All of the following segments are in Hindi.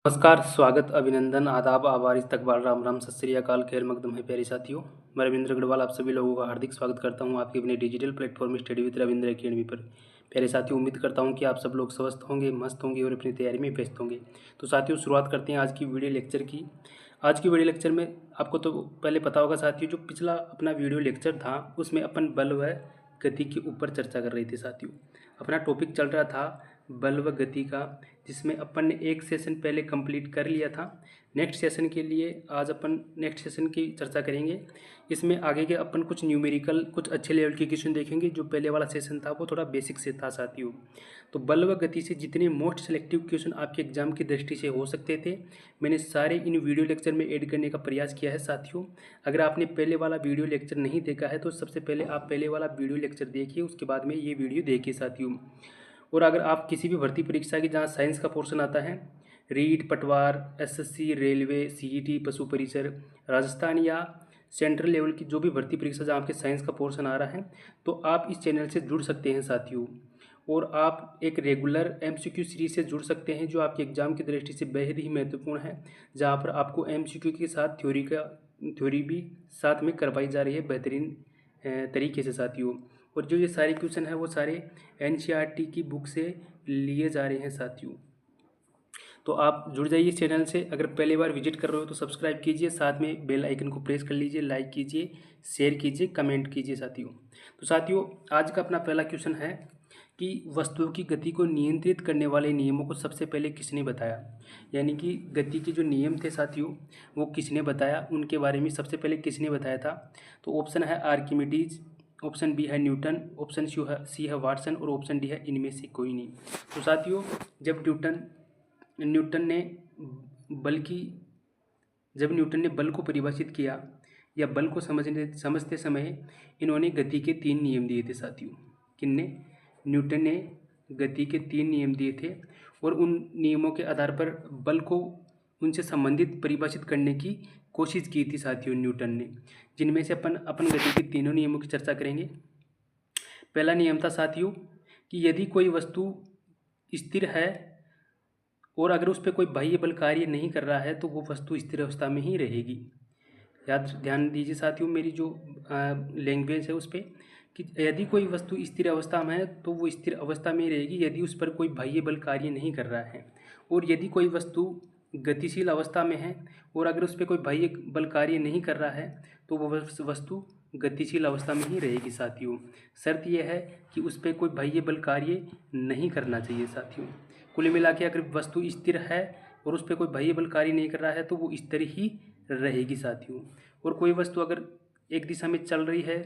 नमस्कार, स्वागत, अभिनंदन, आदाब, आभार, इस्तकबाल, राम राम, सत श्री अकाल, खैर मकदम है प्यारे साथियों। मैं रविंद्र अग्रवाल आप सभी लोगों का हार्दिक स्वागत करता हूं आपके अपने digital platform study with Ravindra academy पर। प्यारे साथियों, उम्मीद करता हूं कि आप सब लोग स्वस्थ होंगे, मस्त होंगे और अपनी तैयारी में व्यस्त होंगे। तो साथियों, शुरुआत करते हैं आज की वीडियो लेक्चर की। आज की वीडियो लेक्चर में आपको तो पहले पता होगा साथियों, जो पिछला अपना वीडियो लेक्चर था उसमें अपन बल व गति के ऊपर चर्चा कर रहे थे साथियों। अपना टॉपिक चल रहा था बल व गति का, जिसमें अपन ने एक सेशन पहले कंप्लीट कर लिया था। नेक्स्ट सेशन के लिए आज अपन नेक्स्ट सेशन की चर्चा करेंगे। इसमें आगे के अपन कुछ न्यूमेरिकल, कुछ अच्छे लेवल के क्वेश्चन देखेंगे। जो पहले वाला सेशन था वो थोड़ा बेसिक से था साथियों। तो बल व गति से जितने मोस्ट सेलेक्टिव क्वेश्चन आपके एग्जाम की दृष्टि से हो सकते थे, मैंने सारे इन वीडियो लेक्चर में ऐड करने का प्रयास किया है साथियों। अगर आपने पहले वाला वीडियो लेक्चर नहीं देखा है तो सबसे पहले आप पहले वाला वीडियो लेक्चर देखिए, उसके बाद में ये वीडियो देखिए साथियों। और अगर आप किसी भी भर्ती परीक्षा की जहाँ साइंस का पोर्शन आता है, रीट, पटवार, एसएससी, रेलवे, सीईटी, पशु परिसर, राजस्थान या सेंट्रल लेवल की जो भी भर्ती परीक्षा जहाँ आपके साइंस का पोर्शन आ रहा है, तो आप इस चैनल से जुड़ सकते हैं साथियों। और आप एक रेगुलर एमसीक्यू सीरीज से जुड़ सकते हैं, जो आपके एग्जाम की दृष्टि से बेहद ही महत्वपूर्ण है, जहाँ पर आपको एमसीक्यू के साथ थ्योरी भी साथ में करवाई जा रही है बेहतरीन तरीके से साथियों। और जो ये सारे क्वेश्चन है वो सारे एनसीईआरटी की बुक से लिए जा रहे हैं साथियों। तो आप जुड़ जाइए इस चैनल से। अगर पहली बार विजिट कर रहे हो तो सब्सक्राइब कीजिए, साथ में बेल आइकन को प्रेस कर लीजिए, लाइक कीजिए, शेयर कीजिए, कमेंट कीजिए साथियों। तो साथियों, आज का अपना पहला क्वेश्चन है कि वस्तुओं की गति को नियंत्रित करने वाले नियमों को सबसे पहले किसने बताया। यानी कि गति के जो नियम थे साथियों वो किसने बताया, उनके बारे में सबसे पहले किसने बताया था। तो ऑप्शन है आर्किमिडीज, ऑप्शन बी है न्यूटन, ऑप्शन सी है वाटसन और ऑप्शन डी है इनमें से कोई नहीं। तो साथियों, जब न्यूटन ने बल की जब न्यूटन ने बल को परिभाषित किया या बल को समझते समय इन्होंने गति के 3 नियम दिए थे साथियों। किनने? न्यूटन ने गति के 3 नियम दिए थे और उन नियमों के आधार पर बल को उनसे संबंधित परिभाषित करने की कोशिश की थी साथियों न्यूटन ने, जिनमें से अपन गति के तीनों नियमों की चर्चा करेंगे। पहला नियम था साथियों कि यदि कोई वस्तु स्थिर है और अगर उस पर कोई बाह्य बल कार्य नहीं कर रहा है तो वो वस्तु स्थिर अवस्था में ही रहेगी। ध्यान दीजिए साथियों, मेरी जो लैंग्वेज है उस पर, कि यदि कोई वस्तु स्थिर अवस्था में है तो वो स्थिर अवस्था में ही रहेगी यदि उस पर कोई बाह्य बल कार्य नहीं कर रहा है। और यदि कोई वस्तु गतिशील अवस्था में है और अगर उस पर कोई बाह्य बल कार्य नहीं कर रहा है तो वो वस्तु गतिशील अवस्था में ही रहेगी साथियों। शर्त यह है कि उस पर कोई बाह्य बल कार्य नहीं करना चाहिए साथियों। कुल मिला के अगर वस्तु स्थिर है और उस पर कोई बाह्य बल कार्य नहीं कर रहा है तो वो स्थिर ही रहेगी साथियों। और कोई वस्तु अगर एक दिशा में चल रही है,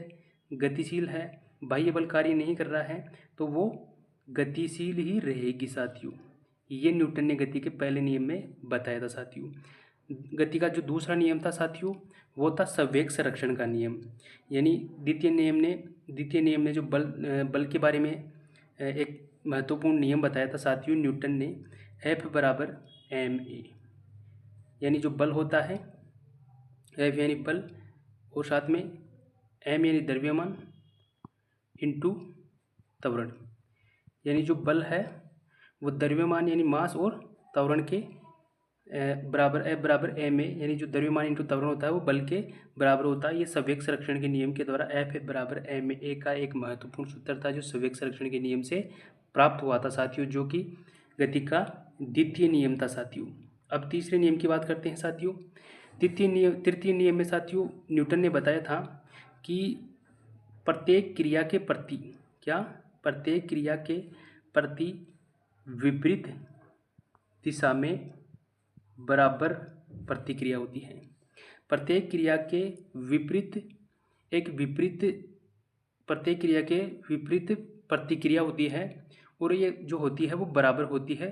गतिशील है, बाह्य बल कार्य नहीं कर रहा है तो वो गतिशील ही रहेगी साथियों। ये न्यूटन ने गति के पहले नियम में बताया था साथियों। गति का जो दूसरा नियम था साथियों वो था संवेग संरक्षण का नियम। यानी द्वितीय नियम ने जो बल के बारे में एक महत्वपूर्ण नियम बताया था साथियों न्यूटन ने, F बराबर ma। यानी जो बल होता है, F यानी बल और साथ में m यानी द्रव्यमान इंटू त्वरण। यानी जो बल है वो द्रव्यमान यानी मास और त्वरण के बराबर, F बराबर ma, यानी जो द्रव्यमान इंटू त्वरण होता है वो बल के बराबर होता है। ये संवेग संरक्षण के नियम के द्वारा F बराबर ma का एक महत्वपूर्ण सूत्र था जो संवेग संरक्षण के नियम से प्राप्त हुआ था साथियों, जो कि गति का द्वितीय नियम था साथियों। अब तीसरे नियम की बात करते हैं साथियों। तृतीय नियम में साथियों न्यूटन ने बताया था कि प्रत्येक क्रिया के प्रति विपरीत दिशा में बराबर प्रतिक्रिया होती है। प्रत्येक क्रिया के विपरीत प्रतिक्रिया होती है और ये जो होती है वो बराबर होती है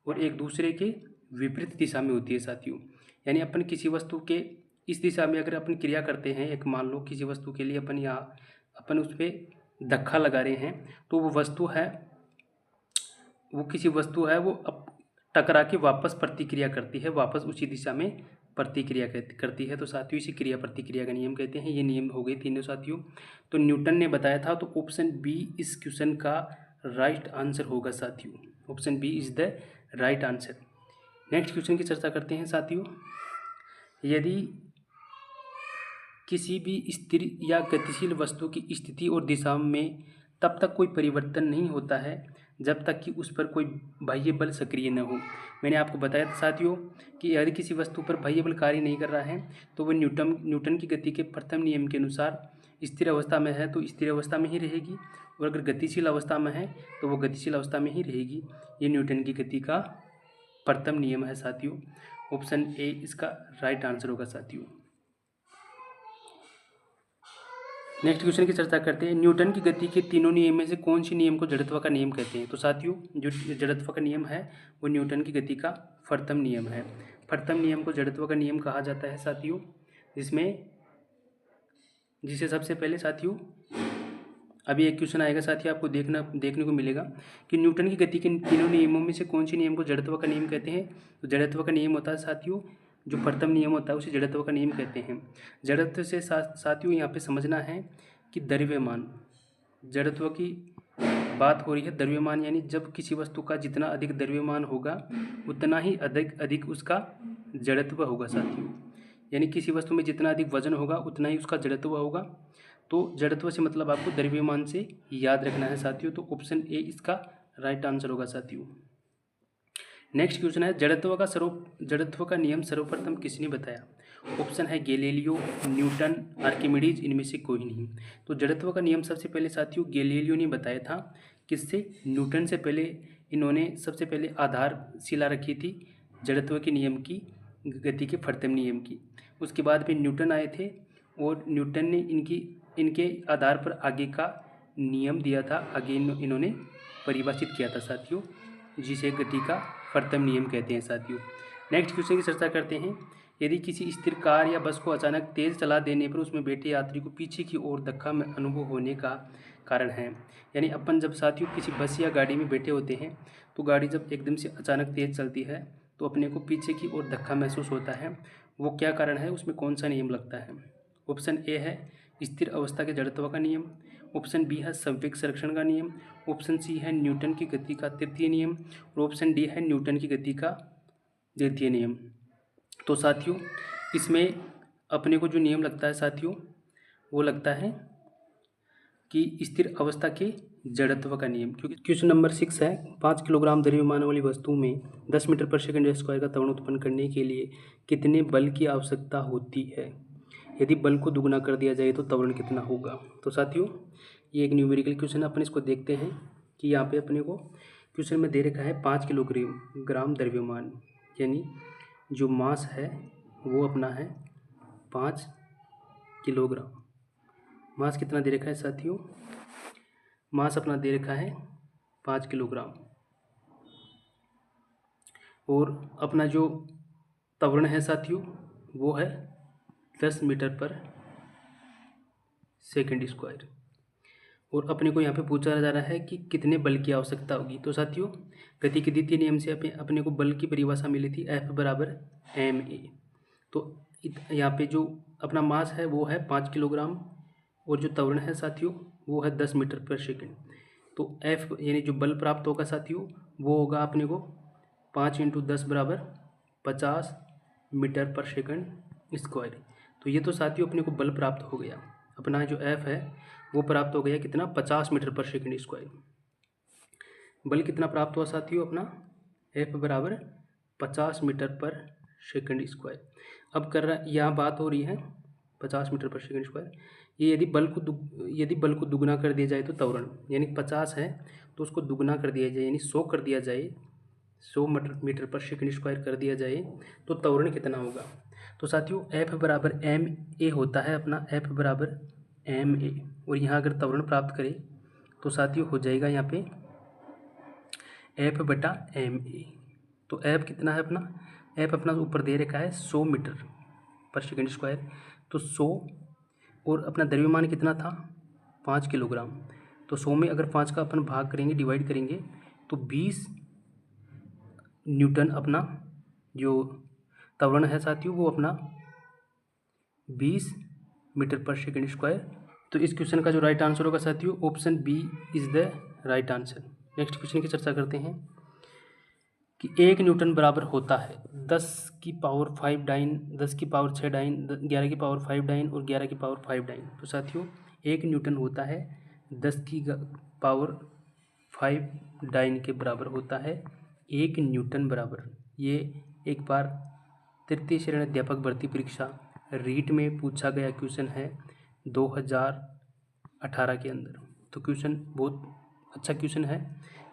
और एक दूसरे के विपरीत दिशा में होती है साथियों। यानी अपन किसी वस्तु के इस दिशा में अगर अपन क्रिया करते हैं, एक मान लो किसी वस्तु के लिए अपन उस पर धक्का लगा रहे हैं तो किसी वस्तु है वो टकरा के वापस प्रतिक्रिया करती है, वापस उसी दिशा में प्रतिक्रिया करती है। तो साथियों इसी क्रिया प्रतिक्रिया का नियम कहते हैं। ये नियम हो गए तीनों साथियों। तो न्यूटन ने बताया था, तो ऑप्शन बी इस क्वेश्चन का राइट आंसर होगा साथियों। Option B is the right answer. Next question की चर्चा करते हैं साथियों। यदि किसी भी स्थिर या गतिशील वस्तु की स्थिति और दिशा में तब तक कोई परिवर्तन नहीं होता है जब तक कि उस पर कोई बाह्य बल सक्रिय न हो। मैंने आपको बताया था साथियों कि यदि किसी वस्तु पर बाह्य बल कार्य नहीं कर रहा है तो वह न्यूटन की गति के प्रथम नियम के अनुसार स्थिर अवस्था में है तो स्थिर अवस्था में ही रहेगी, और अगर गतिशील अवस्था में है तो वो गतिशील अवस्था में ही रहेगी। ये न्यूटन की गति का प्रथम नियम है साथियों। ऑप्शन ए इसका राइट आंसर होगा साथियों। नेक्स्ट क्वेश्चन की चर्चा करते हैं। न्यूटन की गति के तीनों नियम में से कौन सी नियम को जड़त्व का नियम कहते हैं? तो साथियों जो जड़त्व का नियम है वो न्यूटन की गति का प्रथम नियम है। प्रथम नियम को जड़त्व का नियम कहा जाता है साथियों, जिसे सबसे पहले साथियों अभी एक क्वेश्चन आएगा साथियों, आपको देखने को मिलेगा कि न्यूटन की गति के तीनों नियमों में से कौन सी नियम को जड़त्व का नियम कहते हैं? तो जड़त्व का नियम होता है साथियों, जो प्रथम नियम होता है उसे जड़त्व का नियम कहते हैं। जड़त्व से साथियों यहाँ पे समझना है कि द्रव्यमान, जड़त्व की बात हो रही है। द्रव्यमान यानी जब किसी वस्तु का जितना अधिक द्रव्यमान होगा उतना ही अधिक उसका जड़त्व होगा साथियों। यानी किसी वस्तु में जितना अधिक वजन होगा उतना ही उसका जड़त्व होगा। तो जड़त्व से मतलब आपको द्रव्यमान से याद रखना है साथियों। तो ऑप्शन ए इसका राइट आंसर होगा साथियों। नेक्स्ट क्वेश्चन है, जड़त्व का नियम सर्वप्रथम किसने बताया? ऑप्शन है गैलीलियो, न्यूटन, आर्किमिडीज, इनमें से कोई नहीं। तो जड़त्व का नियम सबसे पहले साथियों गैलीलियो ने बताया था। किससे? न्यूटन से पहले इन्होंने सबसे पहले आधारशिला रखी थी जड़त्व के नियम की, गति के प्रथम नियम की। उसके बाद फिर न्यूटन आए थे और न्यूटन ने इनके आधार पर आगे का नियम दिया था, आगे इन्होंने परिभाषित किया था साथियों, जिसे गति का प्रथम नियम कहते हैं साथियों। नेक्स्ट क्वेश्चन की चर्चा करते हैं। यदि किसी स्थिर कार या बस को अचानक तेज चला देने पर उसमें बैठे यात्री को पीछे की ओर धक्का में अनुभव होने का कारण है, यानी अपन जब साथियों किसी बस या गाड़ी में बैठे होते हैं तो गाड़ी जब एकदम से अचानक तेज चलती है तो अपने को पीछे की ओर धक्का महसूस होता है, वो क्या कारण है? उसमें कौन सा नियम लगता है? ऑप्शन ए है स्थिर अवस्था के जड़त्व का नियम, ऑप्शन बी है संवेग संरक्षण का नियम, ऑप्शन सी है न्यूटन की गति का तृतीय नियम, और ऑप्शन डी है न्यूटन की गति का द्वितीय नियम। तो साथियों इसमें अपने को जो नियम लगता है साथियों वो लगता है कि स्थिर अवस्था के जड़त्व का नियम। क्योंकि क्वेश्चन नंबर 6 है, 5 किलोग्राम द्रव्यमान वाली वस्तु में 10 मीटर पर सेकंड स्क्वायर का त्वरण उत्पन्न करने के लिए कितने बल की आवश्यकता होती है? यदि बल को दुगना कर दिया जाए तो त्वरण कितना होगा? तो साथियों ये एक न्यूमेरिकल क्वेश्चन है, अपन इसको देखते हैं कि यहाँ पे अपने को क्वेश्चन में दे रखा है 5 किलोग्राम द्रव्यमान, यानी जो मास है वो अपना है 5 किलोग्राम। मास कितना दे रखा है साथियों? मास अपना दे रखा है 5 किलोग्राम, और अपना जो त्वरण है साथियों वो है 10 मीटर पर सेकंड स्क्वायर। और अपने को यहाँ पे पूछा जा रहा है कि कितने बल की आवश्यकता होगी। तो साथियों गति के द्वितीय नियम से अपने को बल की परिभाषा मिली थी F बराबर ma। तो यहाँ पे जो अपना मास है वो है 5 किलोग्राम और जो त्वरण है साथियों वो है 10 मीटर पर सेकंड। तो F यानी जो बल प्राप्त होगा साथियों वो होगा अपने को 5 × 10 बराबर 50 मीटर पर सेकंड स्क्वायर। तो ये तो साथियों अपने को बल प्राप्त हो गया, अपना जो F है वो प्राप्त हो गया कितना? 50 मीटर पर सेकंड स्क्वायर। बल कितना प्राप्त हुआ साथियों? अपना F बराबर 50 मीटर पर सेकंड स्क्वायर। अब यहाँ बात हो रही है 50 मीटर पर सेकंड स्क्वायर। ये यदि बल को दुगना कर दिया जाए तो त्वरण, यानी 50 है तो उसको दुगना कर दिया जाए यानी 100 कर दिया जाए, 100 मीटर पर सेकंड स्क्वायर कर दिया जाए तो त्वरण कितना होगा? तो साथियों F बराबर ma होता है अपना, F बराबर ma। और यहाँ अगर त्वरण प्राप्त करें तो साथियों हो जाएगा यहाँ पे F बटा ma। तो F कितना है अपना? F अपना ऊपर दे रखा है 100 मीटर पर सेकंड स्क्वायर, तो 100 और अपना द्रव्यमान कितना था? 5 किलोग्राम। तो 100 में अगर 5 का अपन भाग करेंगे, डिवाइड करेंगे तो 20 न्यूटन अपना जो त्वरण है साथियों वो अपना 20 मीटर पर सेकंड स्क्वायर। तो इस क्वेश्चन का जो राइट आंसर होगा साथियों option B is the right answer. Next question की चर्चा करते हैं। कि 1 न्यूटन बराबर होता है 10⁵ डाइन, 10⁶ डाइन, 11⁵ डाइन और 11⁵ डाइन। तो साथियों 1 न्यूटन होता है 10⁵ डाइन के बराबर होता है 1 न्यूटन बराबर। ये एक बार तृतीय श्रेणी अध्यापक भर्ती परीक्षा रीट में पूछा गया क्वेश्चन है 2018 के अंदर। तो क्वेश्चन बहुत अच्छा क्वेश्चन है।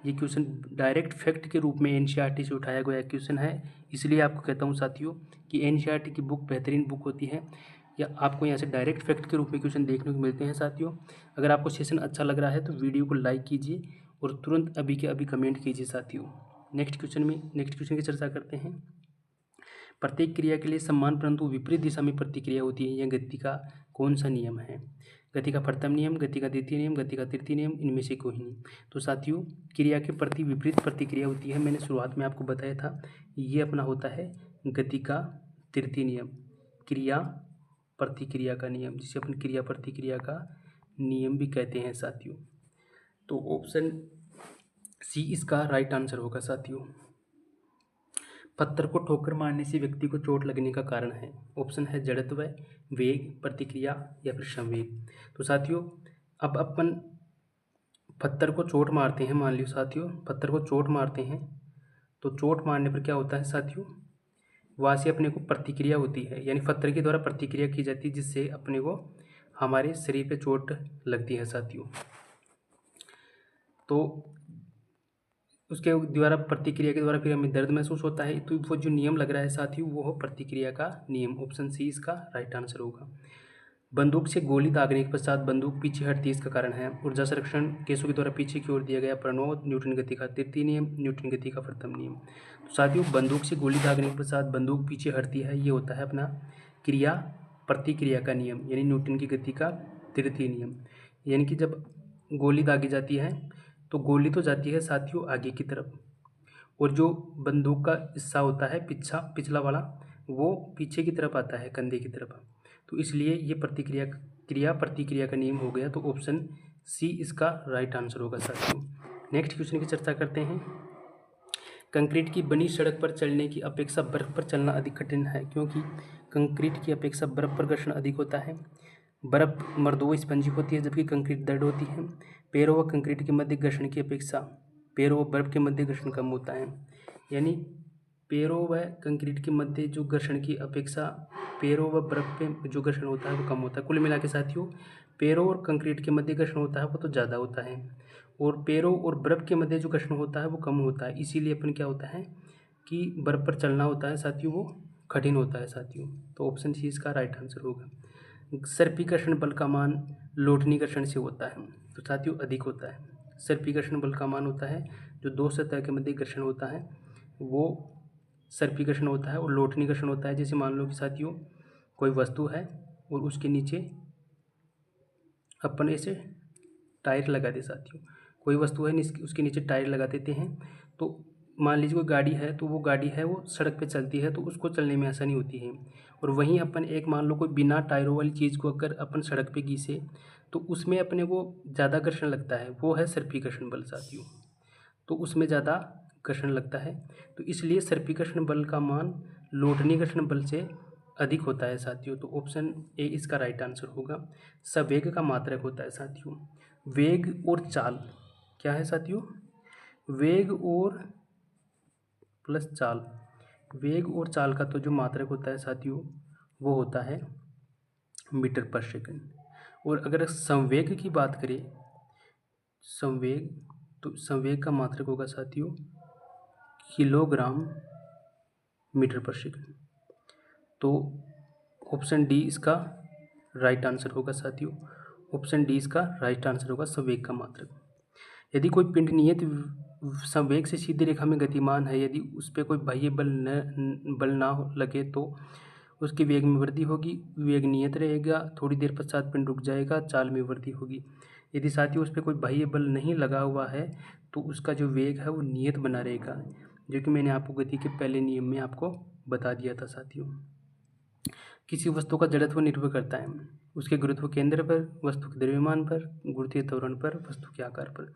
ये क्वेश्चन डायरेक्ट फैक्ट के रूप में एनसीईआरटी से उठाया गया क्वेश्चन है। इसलिए आपको कहता हूँ साथियों कि एनसीईआरटी की बुक बेहतरीन बुक होती है, या आपको यहाँ से डायरेक्ट फैक्ट के रूप में क्वेश्चन देखने को मिलते हैं। साथियों अगर आपको सेशन अच्छा लग रहा है तो वीडियो को लाइक कीजिए और तुरंत अभी के अभी कमेंट कीजिए। साथियों नेक्स्ट क्वेश्चन की चर्चा करते हैं। प्रत्येक क्रिया के लिए समान परंतु विपरीत दिशा में प्रतिक्रिया होती है, यह गति का कौन सा नियम है? गति का प्रथम नियम, गति का द्वितीय नियम, गति का तृतीय नियम, इनमें से कोई नहीं। तो साथियों क्रिया के प्रति विपरीत प्रतिक्रिया होती है, मैंने शुरुआत में आपको बताया था, ये अपना होता है गति का तृतीय नियम, क्रिया प्रतिक्रिया का नियम, जिसे अपन क्रिया प्रतिक्रिया का नियम भी कहते हैं साथियों। तो ऑप्शन सी इसका राइट आंसर होगा साथियों। पत्थर को ठोकर मारने से व्यक्ति को चोट लगने का कारण है, ऑप्शन है जड़त्व, वेग, प्रतिक्रिया या फिर संवेग। तो साथियों अब अपन पत्थर को चोट मारते हैं, मान लियो साथियों पत्थर को चोट मारते हैं, तो चोट मारने पर क्या होता है साथियों, वहाँ से अपने को प्रतिक्रिया होती है, यानी पत्थर के द्वारा प्रतिक्रिया की जाती है जिससे अपने को हमारे शरीर पे चोट लगती है साथियों। तो उसके द्वारा प्रतिक्रिया के द्वारा फिर हमें दर्द महसूस होता है। तो वो जो नियम लग रहा है साथियों वो हो प्रतिक्रिया का नियम, ऑप्शन सी इसका राइट आंसर होगा। बंदूक से गोली दागने के पश्चात बंदूक पीछे हटती है, इसका कारण है ऊर्जा संरक्षण केसों के द्वारा पीछे की ओर दिया गया प्रणोद, न्यूटन गति का तृतीय नियम, न्यूटन गति का प्रथम नियम। तो साथियों बंदूक से गोली दागने के पश्चात बंदूक पीछे हटती है, ये होता है अपना क्रिया प्रतिक्रिया का नियम, यानी न्यूटन की गति का तृतीय नियम। यानी कि जब गोली दागी जाती है तो गोली तो जाती है साथियों आगे की तरफ, और जो बंदूक का हिस्सा होता है पिछला वाला वो पीछे की तरफ आता है, कंधे की तरफ। तो इसलिए ये क्रिया प्रतिक्रिया का नियम हो गया। तो ऑप्शन सी इसका राइट आंसर होगा साथियों। नेक्स्ट क्वेश्चन की चर्चा करते हैं। कंक्रीट की बनी सड़क पर चलने की अपेक्षा बर्फ पर चलना अधिक कठिन है, क्योंकि कंक्रीट की अपेक्षा बर्फ पर घर्षण अधिक होता है। बर्फ मृदु स्पंजी होती है जबकि कंक्रीट दृढ़ होती है। पैरों व कंक्रीट के मध्य घर्षण की अपेक्षा पैरों व बर्फ के मध्य घर्षण कम होता है, यानी पैरों व कंक्रीट के मध्य जो घर्षण की अपेक्षा पैरों व बर्फ पे जो घर्षण होता है वो कम होता है। कुल मिला के साथियों पैरों और कंक्रीट के मध्य घर्षण होता है वो तो ज़्यादा होता है, और पैरों और बर्फ के मध्य जो घर्षण होता है वो कम होता है। इसीलिए अपन क्या होता है कि बर्फ पर चलना होता है साथियों वो कठिन होता है साथियों। तो ऑप्शन सी इसका राइट आंसर होगा। सर्पीकर्षण बल का मान लोटनीकर्षण से होता है, तो साथियों अधिक होता है। सर्पीकर्षण बल का मान होता है जो दो सतह के मध्य घर्षण होता है वो सर्पीकर्षण होता है, और लोटनीकर्षण होता है जैसे मान लो कि साथियों कोई वस्तु है और उसके नीचे अपन ऐसे टायर लगा दे साथियों, कोई वस्तु है उसके नीचे टायर लगा देते हैं। तो मान लीजिए कोई गाड़ी है, तो वो गाड़ी है वो सड़क पे चलती है तो उसको चलने में आसानी होती है। और वहीं अपन एक मान लो कोई बिना टायरों वाली चीज़ को अगर अपन सड़क पे घीसे तो उसमें अपने को ज़्यादा घर्षण लगता है, वो है सर्पीकर्षण बल साथियों। तो उसमें ज़्यादा घर्षण लगता है, तो इसलिए सर्पीकर्षण बल का मान लोटनीकर्षण बल से अधिक होता है साथियों। तो ऑप्शन ए इसका राइट आंसर होगा। सवेग का मात्रक होता है साथियों। वेग और चाल क्या है साथियों, वेग और प्लस चाल, वेग और चाल का तो जो मात्रक होता है साथियों वो होता है मीटर पर सेकंड। और अगर संवेग की बात करें संवेग, तो संवेग का मात्रक होगा साथियों किलोग्राम मीटर पर सेकंड। तो ऑप्शन डी इसका राइट आंसर होगा साथियों। ऑप्शन डी इसका राइट आंसर होगा संवेग का मात्रक। यदि कोई पिंड नियत संवेग से सीधी रेखा में गतिमान है, यदि उस पर कोई बाह्य बल ना लगे तो उसके वेग में वृद्धि होगी, वेग नियत रहेगा, थोड़ी देर पश्चात पिंड रुक जाएगा, चाल में वृद्धि होगी। यदि साथियों उस पर कोई बाह्य बल नहीं लगा हुआ है तो उसका जो वेग है वो नियत बना रहेगा, जो कि मैंने आपको गति के पहले नियम में आपको बता दिया था साथियों। किसी वस्तु का जड़त्व निर्भर करता है उसके गुरुत्व केंद्र पर, वस्तु के द्रव्यमान पर, गुरुत्वीय त्वरण पर, वस्तु के आकार पर।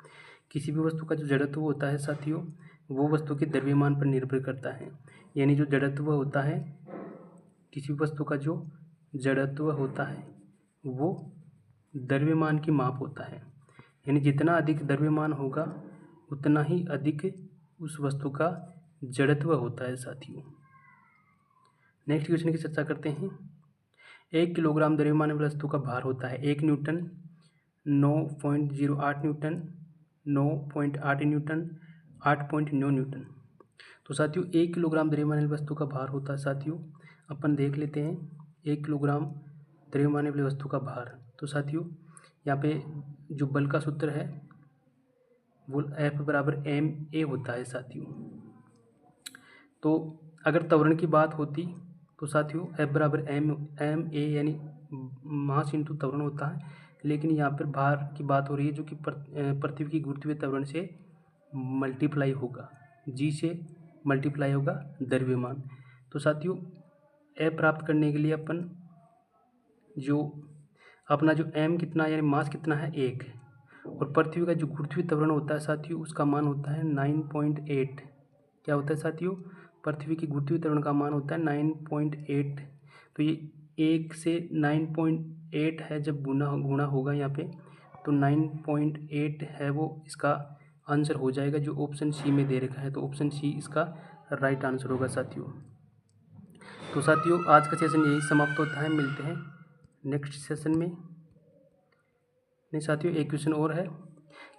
किसी भी वस्तु का जो जड़त्व होता है साथियों वो वस्तु के द्रव्यमान पर निर्भर करता है। यानी जो जड़त्व होता है, किसी वस्तु का जो जड़त्व होता है वो द्रव्यमान की माप होता है। यानी जितना अधिक द्रव्यमान होगा उतना ही अधिक उस वस्तु का जड़त्व होता है साथियों। नेक्स्ट क्वेश्चन की चर्चा करते हैं। 1 किलोग्राम द्रव्यमान वाली वस्तु का भार होता है 1 न्यूटन, 9.08 न्यूटन, 9.8 न्यूटन, 8.9 न्यूटन। तो साथियों 1 किलोग्राम द्रव्यमान वाली वस्तु का भार होता है साथियों, अपन देख लेते हैं 1 किलोग्राम द्रव्यमान वाली वस्तु का भार। तो साथियों यहाँ पे जो बल का सूत्र है वो F बराबर ma होता है साथियों। तो अगर त्वरण की बात होती तो साथियों F बराबर ma यानी मास इंटू त्वरण होता है, लेकिन यहाँ पर भार की बात हो रही है जो कि पृथ्वी की गुरुत्वीय त्वरण से मल्टीप्लाई होगा, g से मल्टीप्लाई होगा द्रव्यमान। तो साथियों F प्राप्त करने के लिए अपन जो अपना जो m कितना यानी मास कितना है 1, और पृथ्वी का जो गुरुत्वीय त्वरण होता है साथियों उसका मान होता है 9.8। क्या होता है साथियों? पृथ्वी की गुरुत्वीय त्वरण का मान होता है 9.8। तो ये 1 से 9.8 है, जब गुणा होगा यहाँ पे तो 9.8 है वो इसका आंसर हो जाएगा, जो ऑप्शन सी में दे रखा है। तो ऑप्शन सी इसका राइट आंसर होगा साथियों। तो साथियों आज का सेशन यही समाप्त होता है, मिलते हैं नेक्स्ट सेशन में। नहीं साथियों एक क्वेश्चन और है।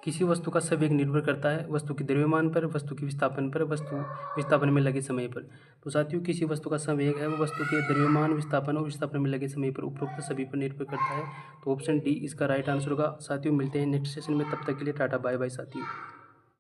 किसी वस्तु का संवेग निर्भर करता है वस्तु के द्रव्यमान पर, वस्तु के विस्थापन पर, वस्तु विस्थापन में लगे समय पर। तो साथियों किसी वस्तु का संवेग है वो वस्तु के द्रव्यमान, विस्थापन और विस्थापन में लगे समय पर उपरोक्त सभी पर निर्भर करता है। तो ऑप्शन डी इसका राइट आंसर होगा। साथियों मिलते हैं नेक्स्ट सेशन में, तब तक के लिए टाटा बाय बाय साथियों।